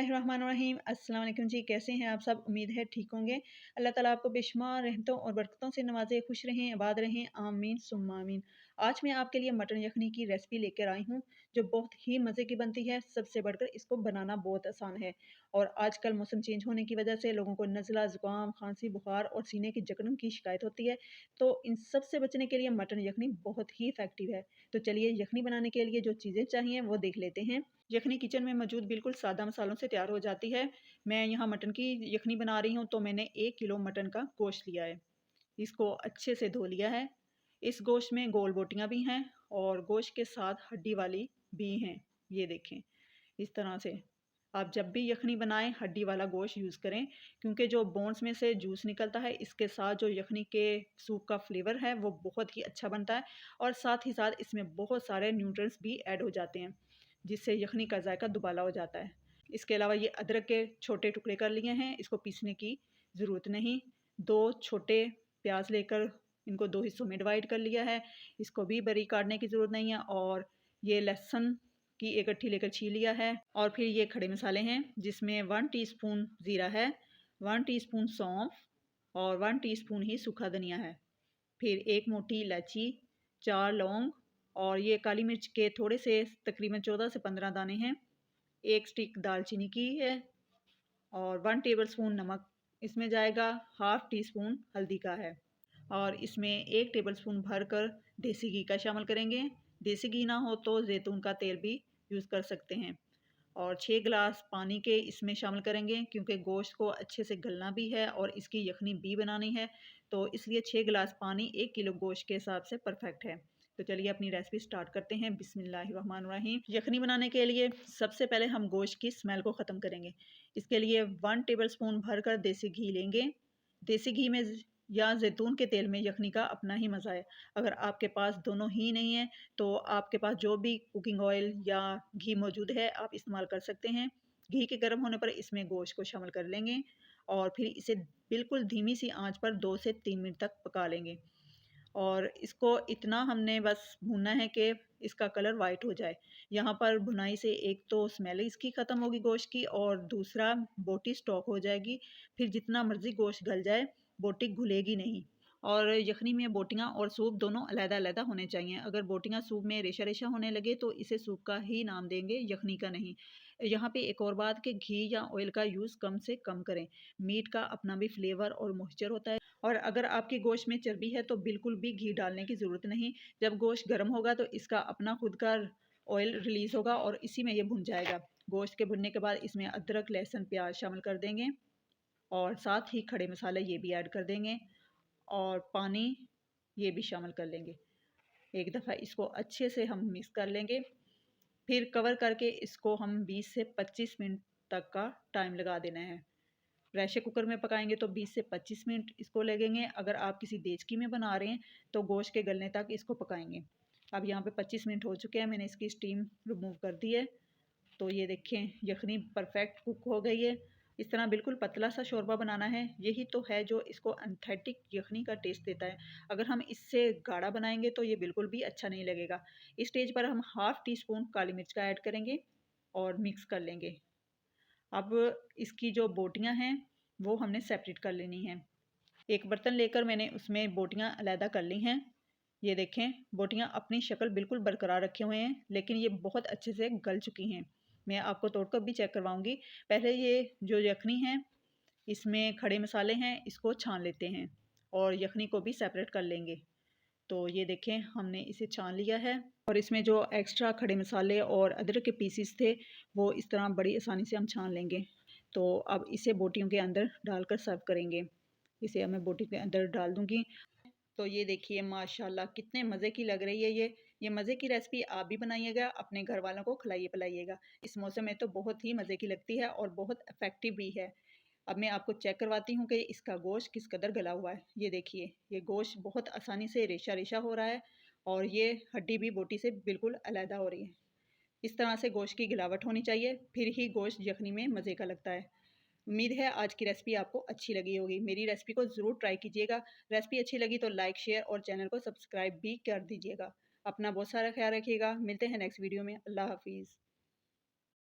बिस्मिल्लाहिर्रहमानिर्रहीम। अस्सलाम वालेकुम जी, कैसे हैं आप सब? उम्मीद है ठीक होंगे। अल्लाह ताला आपको बेशुमार रहमतों और बरकतों से नवाज़े, खुश रहें, आबाद रहें, आमीन सुम्मा आमीन। आज मैं आपके लिए मटन यखनी की रेसिपी लेकर आई हूँ, जो बहुत ही मज़े की बनती है। सबसे बढ़कर इसको बनाना बहुत आसान है और आजकल मौसम चेंज होने की वजह से लोगों को नज़ला, ज़ुकाम, खांसी, बुखार और सीने की जकड़न की शिकायत होती है। तो इन सब से बचने के लिए मटन यखनी बहुत ही इफ़ेक्टिव है। तो चलिए यखनी बनाने के लिए जो चीज़ें चाहिए वो देख लेते हैं। यखनी किचन में मौजूद बिल्कुल सादा मसालों से तैयार हो जाती है। मैं यहाँ मटन की यखनी बना रही हूँ, तो मैंने 1 किलो मटन का गोश्त लिया है। इसको अच्छे से धो लिया है। इस गोश्त में गोल बोटियाँ भी हैं और गोश्त के साथ हड्डी वाली भी हैं। ये देखें, इस तरह से। आप जब भी यखनी बनाएँ हड्डी वाला गोश्त यूज़ करें, क्योंकि जो बोन्स में से जूस निकलता है, इसके साथ जो यखनी के सूप का फ्लेवर है वो बहुत ही अच्छा बनता है और साथ ही साथ इसमें बहुत सारे न्यूट्रिएंट्स भी ऐड हो जाते हैं, जिससे यखनी का जायका दुबाला हो जाता है। इसके अलावा ये अदरक के छोटे टुकड़े कर लिए हैं, इसको पीसने की ज़रूरत नहीं। 2 छोटे प्याज लेकर इनको 2 हिस्सों में डिवाइड कर लिया है, इसको भी बारीक काटने की ज़रूरत नहीं है। और ये लहसुन की एक गट्ठी लेकर छील लिया है। और फिर ये खड़े मसाले हैं, जिसमें 1 टीस्पून ज़ीरा है, 1 टीस्पून सौंफ और 1 टीस्पून ही सूखा धनिया है। फिर 1 मोटी इलायची, 4 लौंग और ये काली मिर्च के थोड़े से तकरीबन 14 से 15 दाने हैं। 1 स्टिक दालचीनी की है और 1 टेबलस्पून नमक इसमें जाएगा, हाफ़ टी स्पून हल्दी का है और इसमें 1 टेबलस्पून भरकर देसी घी का शामिल करेंगे। देसी घी ना हो तो ज़ैतून का तेल भी यूज़ कर सकते हैं। और 6 गिलास पानी के इसमें शामिल करेंगे, क्योंकि गोश्त को अच्छे से गलना भी है और इसकी यखनी भी बनानी है, तो इसलिए 6 गिलास पानी 1 किलो गोश्त के हिसाब से परफेक्ट है। तो चलिए अपनी रेसिपी स्टार्ट करते हैं। बिस्मिल्लाहिर्रहमानिर्रहीम। यखनी बनाने के लिए सबसे पहले हम गोश्त की स्मेल को ख़त्म करेंगे। इसके लिए 1 टेबलस्पून भरकर देसी घी लेंगे। देसी घी में या ज़ैतून के तेल में यखनी का अपना ही मज़ा है। अगर आपके पास दोनों ही नहीं है, तो आपके पास जो भी कुकिंग ऑयल या घी मौजूद है, आप इस्तेमाल कर सकते हैं। घी के गर्म होने पर इसमें गोश्त को शामिल कर लेंगे और फिर इसे बिल्कुल धीमी सी आंच पर 2 से 3 मिनट तक पका लेंगे। और इसको इतना हमने बस भूनना है कि इसका कलर वाइट हो जाए। यहाँ पर भुनाई से एक तो स्मेल इसकी ख़त्म होगी गोश्त की और दूसरा बोटी स्टॉक हो जाएगी। फिर जितना मर्ज़ी गोश्त गल जाए, बोटी घुलेगी नहीं। और यखनी में बोटियाँ और सूप दोनों अलग-अलग होने चाहिए। अगर बोटियाँ सूप में रेशा-रेशा होने लगे, तो इसे सूप का ही नाम देंगे, यखनी का नहीं। यहाँ पे एक और बात कि घी या ऑयल का यूज़ कम से कम करें। मीट का अपना भी फ्लेवर और मॉइस्चर होता है और अगर आपके गोश्त में चर्बी है, तो बिल्कुल भी घी डालने की ज़रूरत नहीं। जब गोश्त गर्म होगा, तो इसका अपना खुद का ऑयल रिलीज़ होगा और इसी में ये भुन जाएगा। गोश्त के भुनने के बाद इसमें अदरक, लहसुन, प्याज शामिल कर देंगे और साथ ही खड़े मसाले ये भी ऐड कर देंगे और पानी ये भी शामिल कर लेंगे। एक दफ़ा इसको अच्छे से हम मिक्स कर लेंगे। फिर कवर करके इसको हम 20 से 25 मिनट तक का टाइम लगा देना है। प्रेशर कुकर में पकाएंगे तो 20 से 25 मिनट इसको लगेंगे। अगर आप किसी देचकी में बना रहे हैं, तो गोश्त के गलने तक इसको पकाएंगे। अब यहाँ पे 25 मिनट हो चुके हैं, मैंने इसकी स्टीम रिमूव कर दी है। तो ये देखें, यखनी परफेक्ट कुक हो गई है। इस तरह बिल्कुल पतला सा शोरबा बनाना है। यही तो है जो इसको ऑथेंटिक यखनी का टेस्ट देता है। अगर हम इससे गाढ़ा बनाएंगे, तो ये बिल्कुल भी अच्छा नहीं लगेगा। इस स्टेज पर हम हाफ़ टी स्पून काली मिर्च का ऐड करेंगे और मिक्स कर लेंगे। अब इसकी जो बोटियाँ हैं, वो हमने सेपरेट कर लेनी हैं। एक बर्तन लेकर मैंने उसमें बोटियाँ अलहदा कर ली हैं। ये देखें, बोटियाँ अपनी शक्ल बिल्कुल बरकरार रखे हुए हैं, लेकिन ये बहुत अच्छे से गल चुकी हैं। मैं आपको तोड़कर भी चेक करवाऊँगी। पहले ये जो यखनी है, इसमें खड़े मसाले हैं, इसको छान लेते हैं और यखनी को भी सेपरेट कर लेंगे। तो ये देखें, हमने इसे छान लिया है और इसमें जो एक्स्ट्रा खड़े मसाले और अदरक के पीसेस थे, वो इस तरह बड़ी आसानी से हम छान लेंगे। तो अब इसे बोटियों के अंदर डालकर सर्व करेंगे। इसे अब मैं बोटी के अंदर डाल दूँगी। तो ये देखिए, माशाल्लाह कितने मज़े की लग रही है ये। ये मज़े की रेसिपी आप भी बनाइएगा, अपने घर वालों को खिलाइए-पिलाइएगा। इस मौसम में तो बहुत ही मज़े की लगती है और बहुत इफ़ेक्टिव भी है। अब मैं आपको चेक करवाती हूँ कि इसका गोश्त किस कदर गला हुआ है। ये देखिए, ये गोश्त बहुत आसानी से रेशा-रेशा हो रहा है और ये हड्डी भी बोटी से बिल्कुल अलहदा हो रही है। इस तरह से गोश्त की गिलावट होनी चाहिए, फिर ही गोश्त यखनी में मज़े का लगता है। उम्मीद है आज की रेसिपी आपको अच्छी लगी होगी। मेरी रेसिपी को ज़रूर ट्राई कीजिएगा। रेसिपी अच्छी लगी तो लाइक, शेयर और चैनल को सब्सक्राइब भी कर दीजिएगा। अपना बहुत सारा ख्याल रखिएगा। मिलते हैं नेक्स्ट वीडियो में। अल्लाह हाफ़िज़।